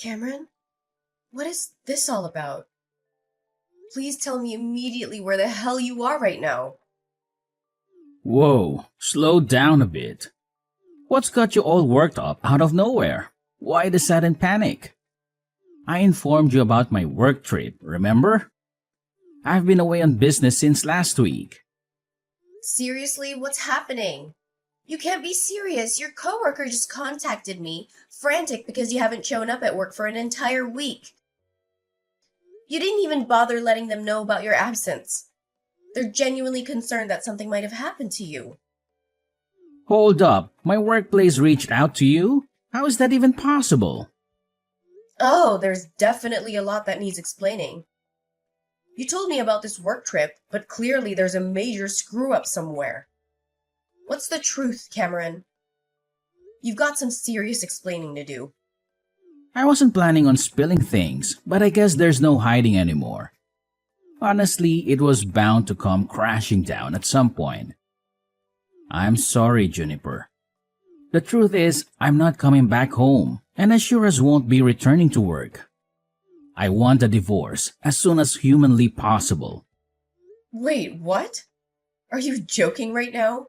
Cameron, what is this all about? Please tell me immediately where the hell you are right now. Whoa, slow down a bit. What's got you all worked up out of nowhere? Why the sudden panic? I informed you about my work trip, remember? I've been away on business since last week. Seriously, what's happening? You can't be serious. Your coworker just contacted me, frantic because you haven't shown up at work for an entire week. You didn't even bother letting them know about your absence. They're genuinely concerned that something might have happened to you. Hold up, my workplace reached out to you? How is that even possible? Oh, there's definitely a lot that needs explaining. You told me about this work trip, but clearly there's a major screw-up somewhere. What's the truth, Cameron? You've got some serious explaining to do. I wasn't planning on spilling things, but I guess there's no hiding anymore. Honestly, it was bound to come crashing down at some point. I'm sorry, Juniper. The truth is, I'm not coming back home, and I sure as won't be returning to work. I want a divorce as soon as humanly possible. Wait, what? Are you joking right now?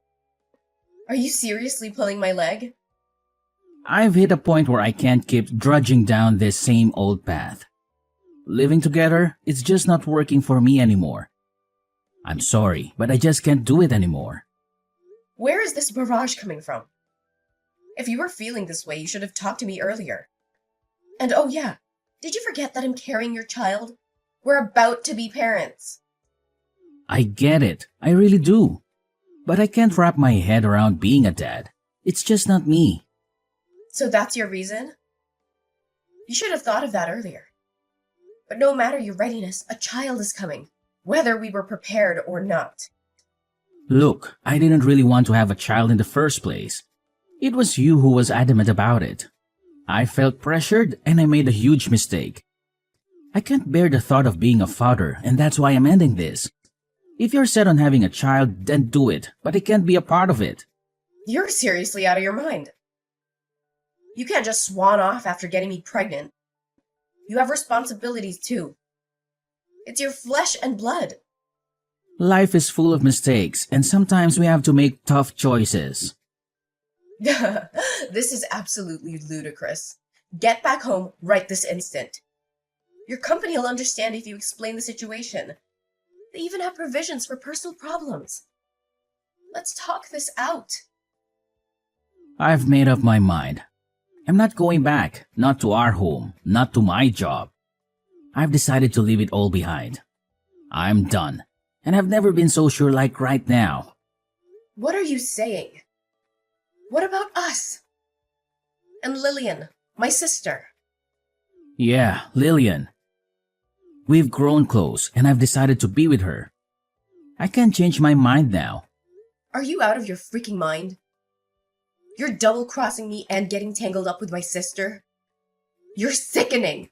Are you seriously pulling my leg? I've hit a point where I can't keep drudging down this same old path. Living together, it's just not working for me anymore. I'm sorry, but I just can't do it anymore. Where is this barrage coming from? If you were feeling this way, you should have talked to me earlier. And oh yeah, did you forget that I'm carrying your child? We're about to be parents. I get it, I really do. But I can't wrap my head around being a dad. It's just not me. So that's your reason? You should have thought of that earlier. But no matter your readiness, a child is coming, whether we were prepared or not. Look, I didn't really want to have a child in the first place. It was you who was adamant about it. I felt pressured and I made a huge mistake. I can't bear the thought of being a father, and that's why I'm ending this. If you're set on having a child, then do it, but I can't be a part of it. You're seriously out of your mind. You can't just swan off after getting me pregnant. You have responsibilities too. It's your flesh and blood. Life is full of mistakes, and sometimes we have to make tough choices. This is absolutely ludicrous. Get back home right this instant. Your company will understand if you explain the situation. They even have provisions for personal problems. Let's talk this out. I've made up my mind. I'm not going back, not to our home, not to my job. I've decided to leave it all behind. I'm done, and I've never been so sure like right now. What are you saying? What about us? And Lillian, my sister. Yeah, Lillian. We've grown close, and I've decided to be with her. I can't change my mind now. Are you out of your freaking mind? You're double-crossing me and getting tangled up with my sister? You're sickening!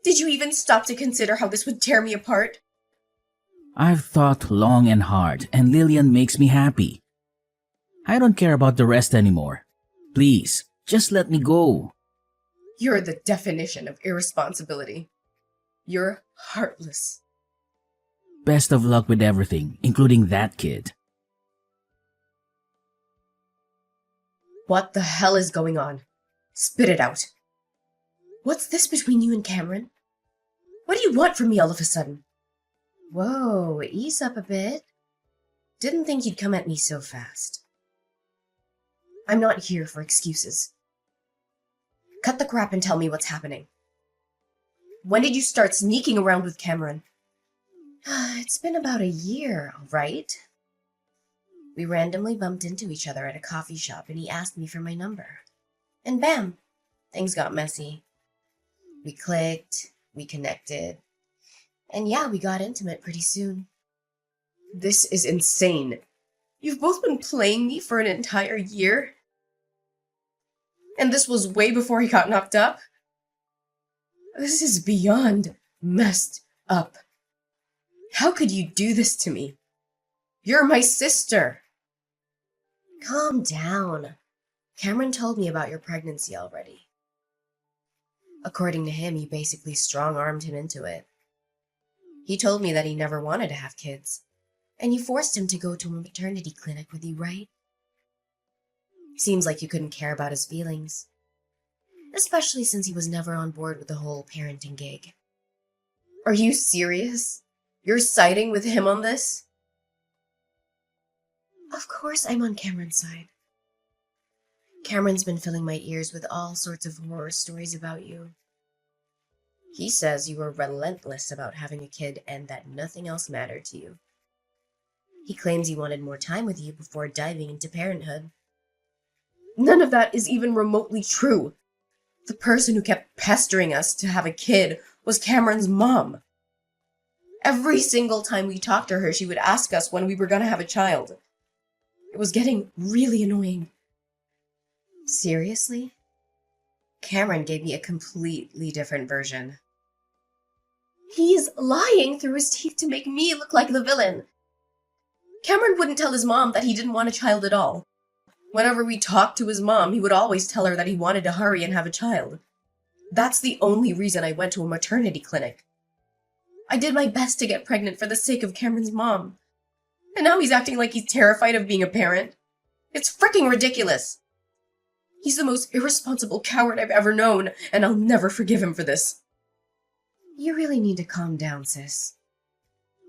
Did you even stop to consider how this would tear me apart? I've thought long and hard, and Lillian makes me happy. I don't care about the rest anymore. Please, just let me go. You're the definition of irresponsibility. You're heartless. Best of luck with everything, including that kid. What the hell is going on? Spit it out. What's this between you and Cameron? What do you want from me all of a sudden? Whoa, ease up a bit. Didn't think you'd come at me so fast. I'm not here for excuses. Cut the crap and tell me what's happening. When did you start sneaking around with Cameron? It's been about a year, all right? We randomly bumped into each other at a coffee shop and he asked me for my number. And bam, things got messy. We clicked, we connected, and yeah, we got intimate pretty soon. This is insane. You've both been playing me for an entire year? And this was way before he got knocked up? This is beyond messed up. How could you do this to me? You're my sister. Calm down. Cameron told me about your pregnancy already. According to him, you basically strong-armed him into it. He told me that he never wanted to have kids, and you forced him to go to a maternity clinic with you, right? Seems like you couldn't care about his feelings, especially since he was never on board with the whole parenting gig. Are you serious? You're siding with him on this? Of course I'm on Cameron's side. Cameron's been filling my ears with all sorts of horror stories about you. He says you were relentless about having a kid and that nothing else mattered to you. He claims he wanted more time with you before diving into parenthood. None of that is even remotely true. The person who kept pestering us to have a kid was Cameron's mom. Every single time we talked to her, she would ask us when we were going to have a child. It was getting really annoying. Seriously? Cameron gave me a completely different version. He's lying through his teeth to make me look like the villain. Cameron wouldn't tell his mom that he didn't want a child at all. Whenever we talked to his mom, he would always tell her that he wanted to hurry and have a child. That's the only reason I went to a maternity clinic. I did my best to get pregnant for the sake of Cameron's mom. And now he's acting like he's terrified of being a parent. It's freaking ridiculous. He's the most irresponsible coward I've ever known, and I'll never forgive him for this. You really need to calm down, sis.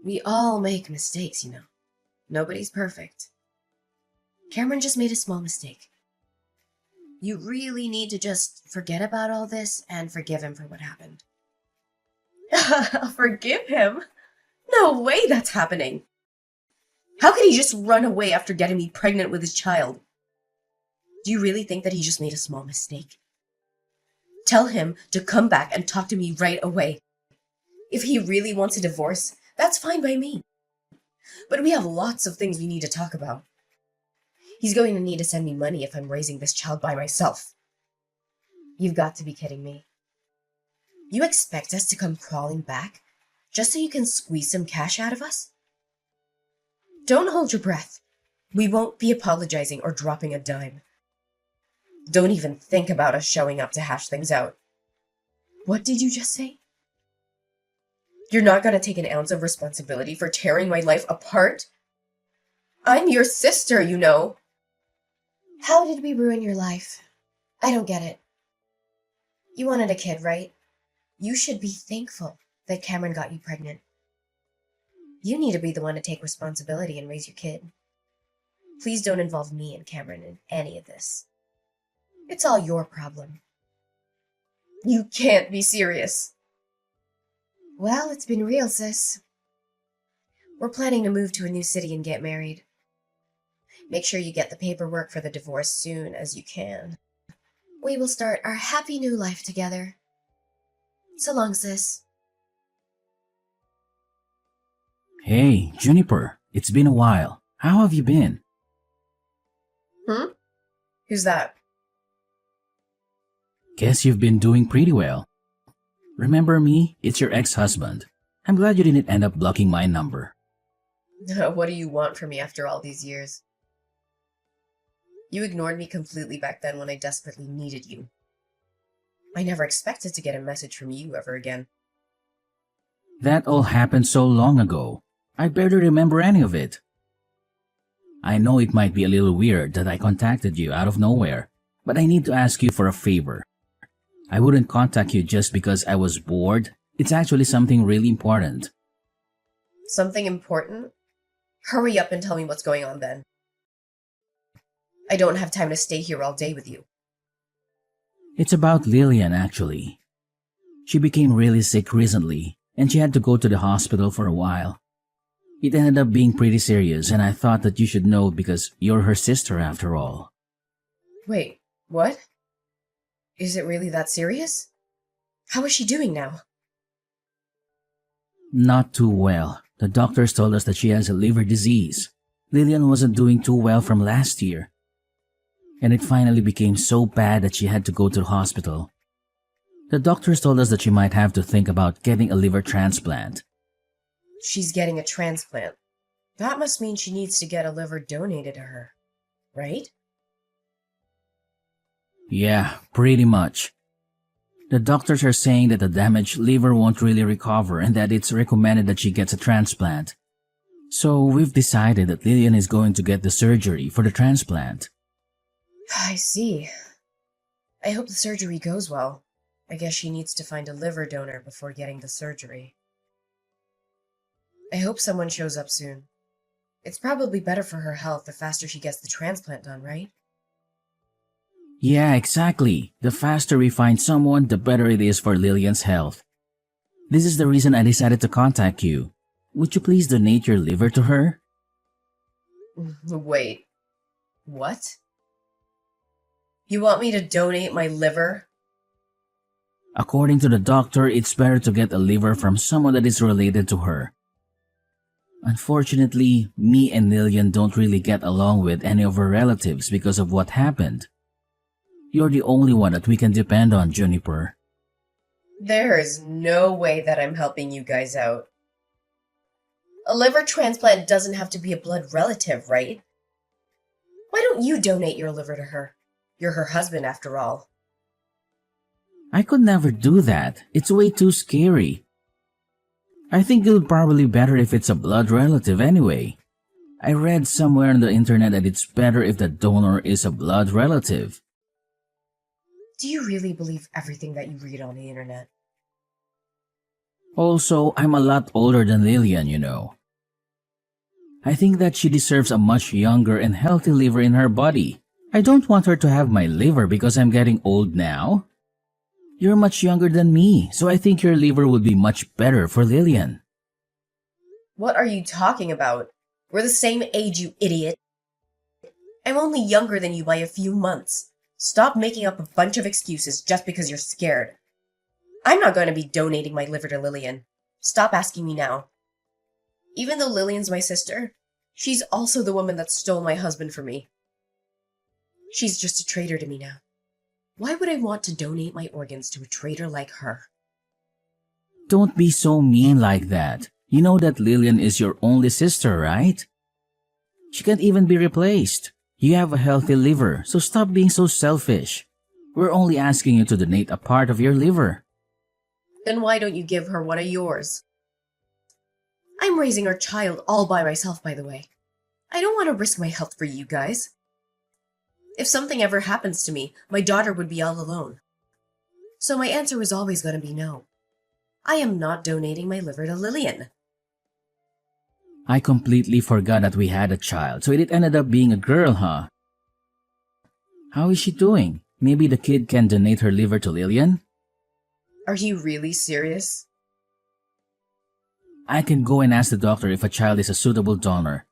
We all make mistakes, you know. Nobody's perfect. Cameron just made a small mistake. You really need to just forget about all this and forgive him for what happened. Forgive him? No way that's happening. How could he just run away after getting me pregnant with his child? Do you really think that he just made a small mistake? Tell him to come back and talk to me right away. If he really wants a divorce, that's fine by me. But we have lots of things we need to talk about. He's going to need to send me money if I'm raising this child by myself. You've got to be kidding me. You expect us to come crawling back just so you can squeeze some cash out of us? Don't hold your breath. We won't be apologizing or dropping a dime. Don't even think about us showing up to hash things out. What did you just say? You're not going to take an ounce of responsibility for tearing my life apart? I'm your sister, you know. How did we ruin your life? I don't get it. You wanted a kid, right? You should be thankful that Cameron got you pregnant. You need to be the one to take responsibility and raise your kid. Please don't involve me and Cameron in any of this. It's all your problem. You can't be serious. Well, it's been real, sis. We're planning to move to a new city and get married. Make sure you get the paperwork for the divorce soon as you can. We will start our happy new life together. So long, sis. Hey, Juniper, it's been a while. How have you been? Who's that? Guess you've been doing pretty well. Remember me? It's your ex-husband. I'm glad you didn't end up blocking my number. What do you want from me after all these years? You ignored me completely back then when I desperately needed you. I never expected to get a message from you ever again. That all happened so long ago. I barely remember any of it. I know it might be a little weird that I contacted you out of nowhere, but I need to ask you for a favor. I wouldn't contact you just because I was bored. It's actually something really important. Something important? Hurry up and tell me what's going on then. I don't have time to stay here all day with you. It's about Lillian, actually. She became really sick recently, and she had to go to the hospital for a while. It ended up being pretty serious, and I thought that you should know because you're her sister after all. Wait, what? Is it really that serious? How is she doing now? Not too well. The doctors told us that she has a liver disease. Lillian wasn't doing too well from last year. And it finally became so bad that she had to go to the hospital. The doctors told us that she might have to think about getting a liver transplant. She's getting a transplant. That must mean she needs to get a liver donated to her, right? Yeah, pretty much. The doctors are saying that the damaged liver won't really recover and that it's recommended that she gets a transplant. So we've decided that Lillian is going to get the surgery for the transplant. I see. I hope the surgery goes well. I guess she needs to find a liver donor before getting the surgery. I hope someone shows up soon. It's probably better for her health the faster she gets the transplant done, right? Yeah, exactly. The faster we find someone, the better it is for Lillian's health. This is the reason I decided to contact you. Would you please donate your liver to her? Wait. What? You want me to donate my liver? According to the doctor, it's better to get a liver from someone that is related to her. Unfortunately, me and Lillian don't really get along with any of her relatives because of what happened. You're the only one that we can depend on, Juniper. There is no way that I'm helping you guys out. A liver transplant doesn't have to be a blood relative, right? Why don't you donate your liver to her? You're her husband, after all. I could never do that. It's way too scary. I think it would probably be better if it's a blood relative anyway. I read somewhere on the internet that it's better if the donor is a blood relative. Do you really believe everything that you read on the internet? Also, I'm a lot older than Lillian, you know. I think that she deserves a much younger and healthy liver in her body. I don't want her to have my liver because I'm getting old now. You're much younger than me, so I think your liver would be much better for Lillian. What are you talking about? We're the same age, you idiot. I'm only younger than you by a few months. Stop making up a bunch of excuses just because you're scared. I'm not going to be donating my liver to Lillian. Stop asking me now. Even though Lillian's my sister, she's also the woman that stole my husband from me. She's just a traitor to me now. Why would I want to donate my organs to a traitor like her? Don't be so mean like that. You know that Lillian is your only sister, right? She can't even be replaced. You have a healthy liver, so stop being so selfish. We're only asking you to donate a part of your liver. Then why don't you give her one of yours? I'm raising our child all by myself, by the way. I don't want to risk my health for you guys. If something ever happens to me, my daughter would be all alone. So my answer was always going to be no. I am not donating my liver to Lillian. I completely forgot that we had a child, so it ended up being a girl, huh? How is she doing? Maybe the kid can donate her liver to Lillian? Are you really serious? I can go and ask the doctor if a child is a suitable donor.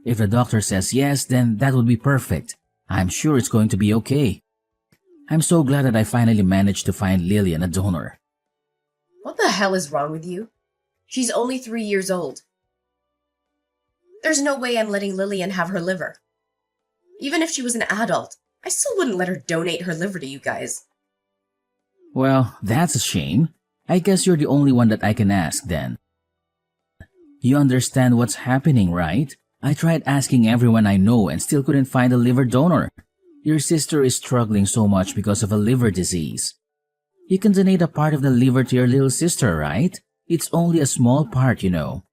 If the doctor says yes, then that would be perfect. I'm sure it's going to be okay. I'm so glad that I finally managed to find Lillian a donor. What the hell is wrong with you? She's only 3 years old. There's no way I'm letting Lillian have her liver. Even if she was an adult, I still wouldn't let her donate her liver to you guys. Well, that's a shame. I guess you're the only one that I can ask then. You understand what's happening, right? I tried asking everyone I know and still couldn't find a liver donor. Your sister is struggling so much because of a liver disease. You can donate a part of the liver to your little sister, right? It's only a small part, you know.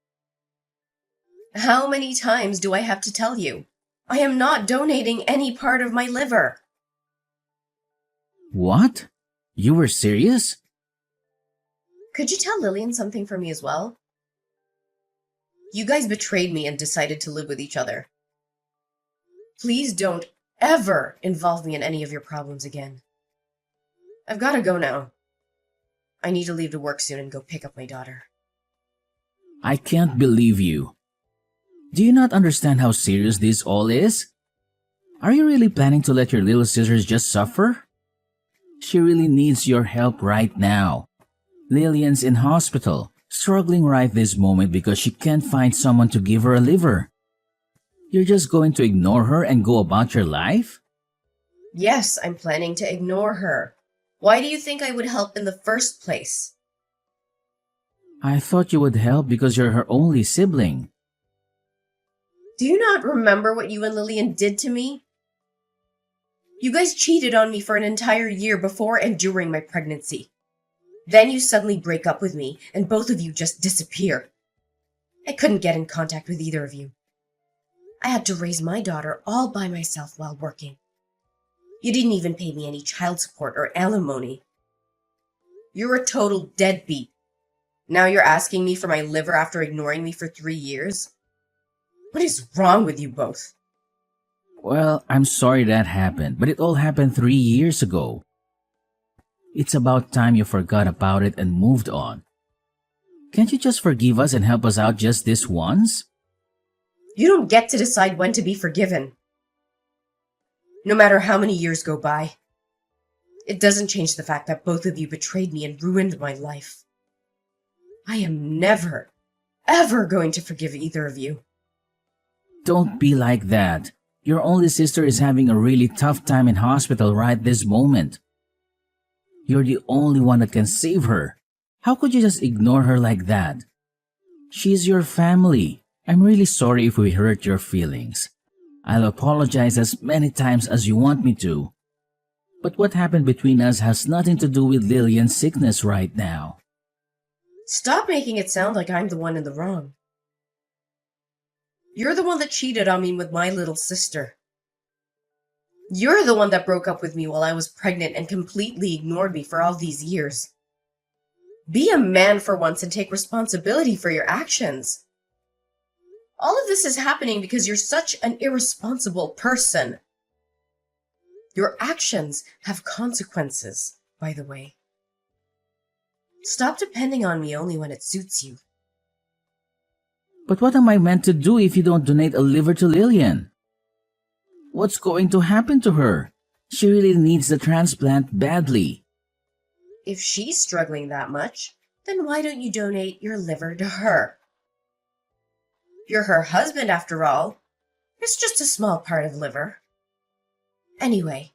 How many times do I have to tell you? I am not donating any part of my liver. What? You were serious? Could you tell Lillian something for me as well? You guys betrayed me and decided to live with each other. Please don't ever involve me in any of your problems again. I've got to go now. I need to leave to work soon and go pick up my daughter. I can't believe you. Do you not understand how serious this all is? Are you really planning to let your little sisters just suffer? She really needs your help right now. Lillian's in hospital, struggling right this moment because she can't find someone to give her a liver. You're just going to ignore her and go about your life? Yes, I'm planning to ignore her. Why do you think I would help in the first place? I thought you would help because you're her only sibling. Do you not remember what you and Lillian did to me? You guys cheated on me for an entire year before and during my pregnancy. Then you suddenly break up with me, and both of you just disappear. I couldn't get in contact with either of you. I had to raise my daughter all by myself while working. You didn't even pay me any child support or alimony. You're a total deadbeat. Now you're asking me for my liver after ignoring me for 3 years? What is wrong with you both? Well, I'm sorry that happened, but it all happened 3 years ago. It's about time you forgot about it and moved on. Can't you just forgive us and help us out just this once? You don't get to decide when to be forgiven. No matter how many years go by, it doesn't change the fact that both of you betrayed me and ruined my life. I am never, ever going to forgive either of you. Don't be like that. Your only sister is having a really tough time in hospital right this moment. You're the only one that can save her. How could you just ignore her like that? She's your family. I'm really sorry if we hurt your feelings. I'll apologize as many times as you want me to. But what happened between us has nothing to do with Lillian's sickness right now. Stop making it sound like I'm the one in the wrong. You're the one that cheated on me with my little sister. You're the one that broke up with me while I was pregnant and completely ignored me for all these years. Be a man for once and take responsibility for your actions. All of this is happening because you're such an irresponsible person. Your actions have consequences, by the way. Stop depending on me only when it suits you. But what am I meant to do if you don't donate a liver to Lillian? What's going to happen to her? She really needs the transplant badly. If she's struggling that much, then why don't you donate your liver to her? You're her husband after all. It's just a small part of liver. Anyway,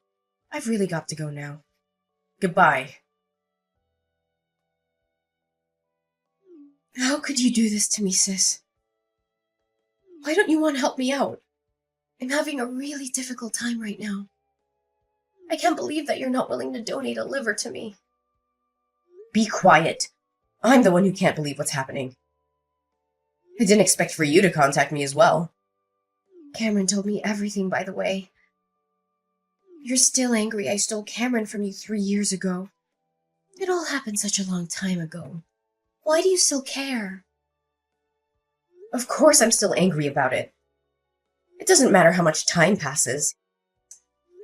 I've really got to go now. Goodbye. How could you do this to me, sis? Why don't you want to help me out? I'm having a really difficult time right now. I can't believe that you're not willing to donate a liver to me. Be quiet. I'm the one who can't believe what's happening. I didn't expect for you to contact me as well. Cameron told me everything, by the way. You're still angry I stole Cameron from you 3 years ago. It all happened such a long time ago. Why do you still care? Of course I'm still angry about it. It doesn't matter how much time passes.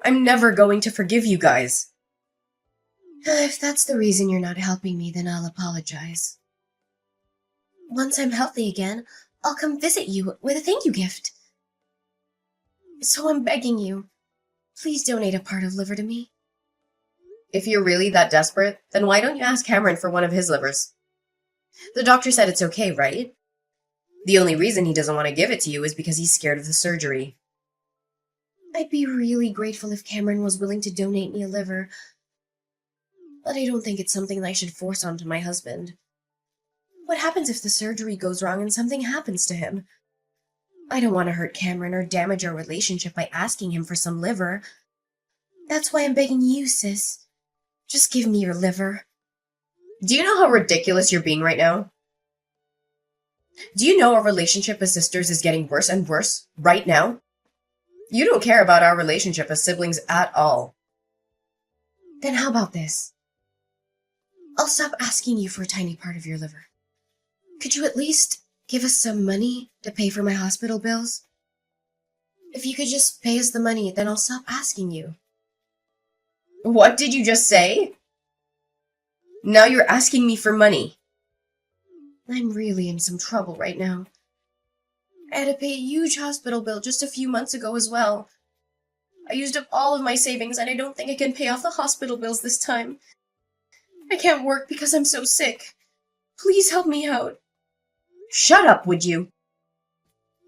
I'm never going to forgive you guys. If that's the reason you're not helping me, then I'll apologize. Once I'm healthy again, I'll come visit you with a thank you gift. So I'm begging you, please donate a part of liver to me. If you're really that desperate, then why don't you ask Cameron for one of his livers? The doctor said it's okay, right? The only reason he doesn't want to give it to you is because he's scared of the surgery. I'd be really grateful if Cameron was willing to donate me a liver, but I don't think it's something I should force onto my husband. What happens if the surgery goes wrong and something happens to him? I don't want to hurt Cameron or damage our relationship by asking him for some liver. That's why I'm begging you, sis. Just give me your liver. Do you know how ridiculous you're being right now? Do you know our relationship as sisters is getting worse and worse right now? You don't care about our relationship as siblings at all. Then how about this? I'll stop asking you for a tiny part of your liver. Could you at least give us some money to pay for my hospital bills? If you could just pay us the money, then I'll stop asking you. What did you just say? Now you're asking me for money. I'm really in some trouble right now. I had to pay a huge hospital bill just a few months ago as well. I used up all of my savings and I don't think I can pay off the hospital bills this time. I can't work because I'm so sick. Please help me out. Shut up, would you?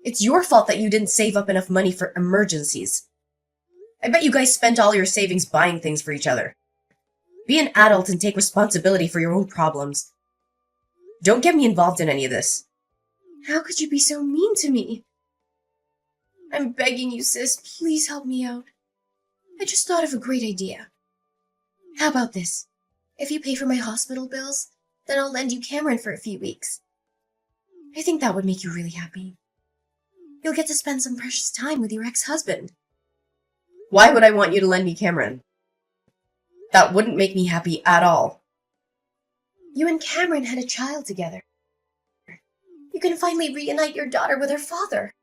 It's your fault that you didn't save up enough money for emergencies. I bet you guys spent all your savings buying things for each other. Be an adult and take responsibility for your own problems. Don't get me involved in any of this. How could you be so mean to me? I'm begging you, sis, please help me out. I just thought of a great idea. How about this? If you pay for my hospital bills, then I'll lend you Cameron for a few weeks. I think that would make you really happy. You'll get to spend some precious time with your ex-husband. Why would I want you to lend me Cameron? That wouldn't make me happy at all. You and Cameron had a child together. You can finally reunite your daughter with her father.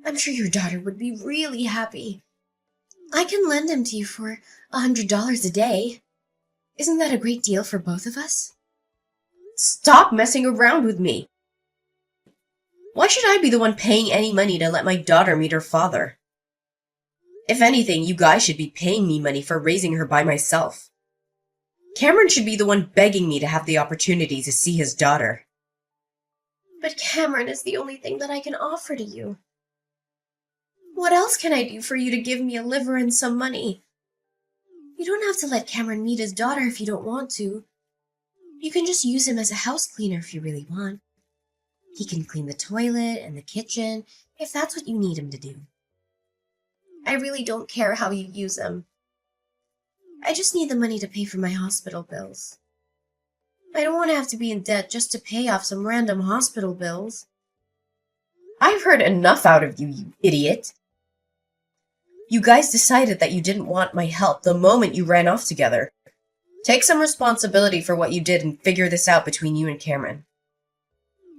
I'm sure your daughter would be really happy. I can lend him to you for $100 a day. Isn't that a great deal for both of us? Stop messing around with me. Why should I be the one paying any money to let my daughter meet her father? If anything, you guys should be paying me money for raising her by myself. Cameron should be the one begging me to have the opportunity to see his daughter. But Cameron is the only thing that I can offer to you. What else can I do for you to give me a liver and some money? You don't have to let Cameron meet his daughter if you don't want to. You can just use him as a house cleaner if you really want. He can clean the toilet and the kitchen if that's what you need him to do. I really don't care how you use him. I just need the money to pay for my hospital bills. I don't want to have to be in debt just to pay off some random hospital bills. I've heard enough out of you, you idiot. You guys decided that you didn't want my help the moment you ran off together. Take some responsibility for what you did and figure this out between you and Cameron.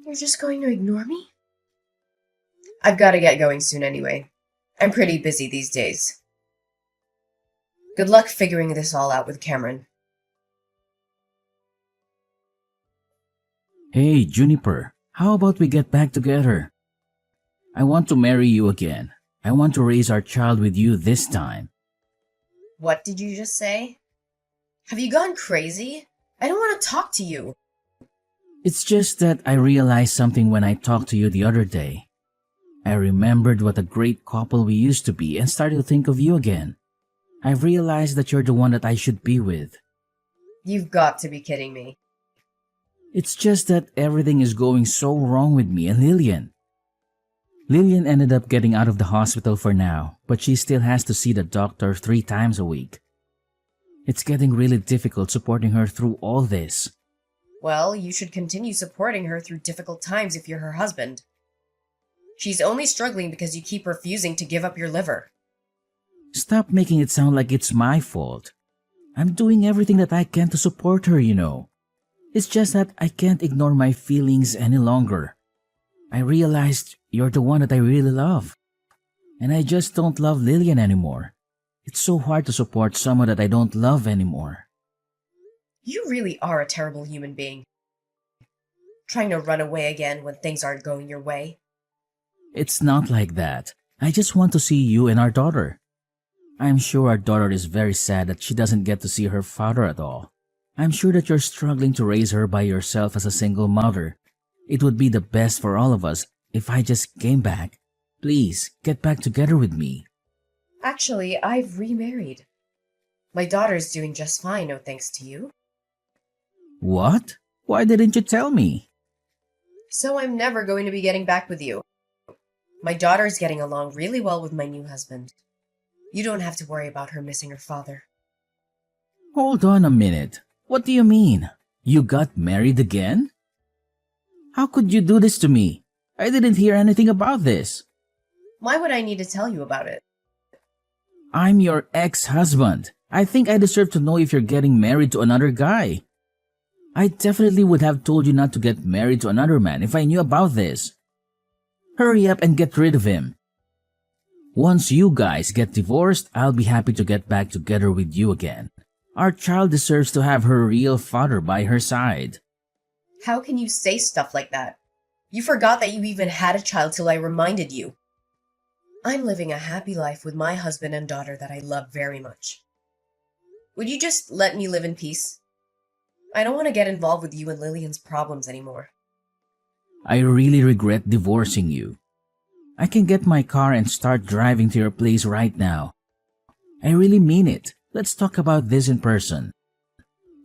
You're just going to ignore me? I've got to get going soon anyway. I'm pretty busy these days. Good luck figuring this all out with Cameron. Hey, Juniper, how about we get back together? I want to marry you again. I want to raise our child with you this time. What did you just say? Have you gone crazy? I don't want to talk to you. It's just that I realized something when I talked to you the other day. I remembered what a great couple we used to be and started to think of you again. I realized that you're the one that I should be with. You've got to be kidding me. It's just that everything is going so wrong with me and Lillian. Lillian ended up getting out of the hospital for now, but she still has to see the doctor 3 times a week. It's getting really difficult supporting her through all this. Well, you should continue supporting her through difficult times if you're her husband. She's only struggling because you keep refusing to give up your liver. Stop making it sound like it's my fault. I'm doing everything that I can to support her, you know. It's just that I can't ignore my feelings any longer. I realized you're the one that I really love. And I just don't love Lillian anymore. It's so hard to support someone that I don't love anymore. You really are a terrible human being. Trying to run away again when things aren't going your way. It's not like that. I just want to see you and our daughter. I'm sure our daughter is very sad that she doesn't get to see her father at all. I'm sure that you're struggling to raise her by yourself as a single mother. It would be the best for all of us if I just came back. Please, get back together with me. Actually, I've remarried. My daughter's doing just fine, no thanks to you. What? Why didn't you tell me? So I'm never going to be getting back with you. My daughter's getting along really well with my new husband. You don't have to worry about her missing her father. Hold on a minute. What do you mean? You got married again? How could you do this to me? I didn't hear anything about this. Why would I need to tell you about it? I'm your ex-husband. I think I deserve to know if you're getting married to another guy. I definitely would have told you not to get married to another man if I knew about this. Hurry up and get rid of him. Once you guys get divorced, I'll be happy to get back together with you again. Our child deserves to have her real father by her side. How can you say stuff like that? You forgot that you even had a child till I reminded you. I'm living a happy life with my husband and daughter that I love very much. Would you just let me live in peace? I don't want to get involved with you and Lillian's problems anymore. I really regret divorcing you. I can get my car and start driving to your place right now. I really mean it. Let's talk about this in person.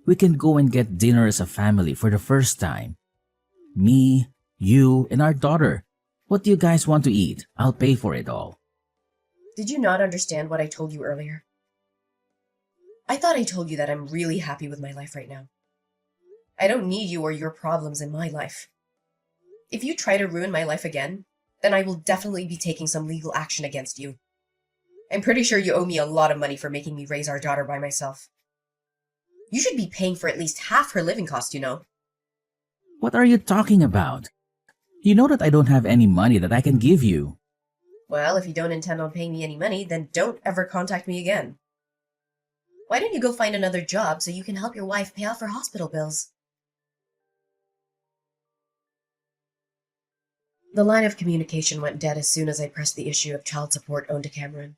We can go and get dinner as a family for the first time. Me, you, and our daughter. What do you guys want to eat? I'll pay for it all. Did you not understand what I told you earlier? I thought I told you that I'm really happy with my life right now. I don't need you or your problems in my life. If you try to ruin my life again, then I will definitely be taking some legal action against you. I'm pretty sure you owe me a lot of money for making me raise our daughter by myself. You should be paying for at least half her living cost, you know. What are you talking about? You know that I don't have any money that I can give you. Well, if you don't intend on paying me any money, then don't ever contact me again. Why don't you go find another job so you can help your wife pay off her hospital bills? The line of communication went dead as soon as I pressed the issue of child support owed to Cameron.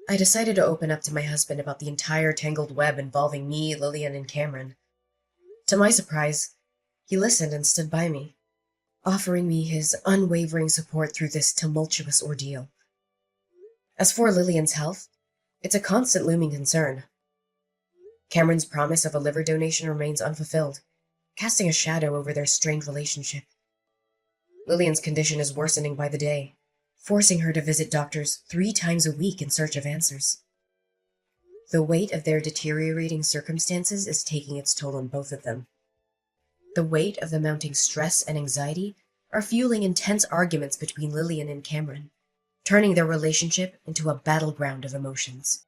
I decided to open up to my husband about the entire tangled web involving me, Lillian, and Cameron. To my surprise, he listened and stood by me, offering me his unwavering support through this tumultuous ordeal. As for Lillian's health, it's a constant looming concern. Cameron's promise of a liver donation remains unfulfilled, casting a shadow over their strained relationship. Lillian's condition is worsening by the day, forcing her to visit doctors 3 times a week in search of answers. The weight of their deteriorating circumstances is taking its toll on both of them. The weight of the mounting stress and anxiety are fueling intense arguments between Lillian and Cameron, turning their relationship into a battleground of emotions.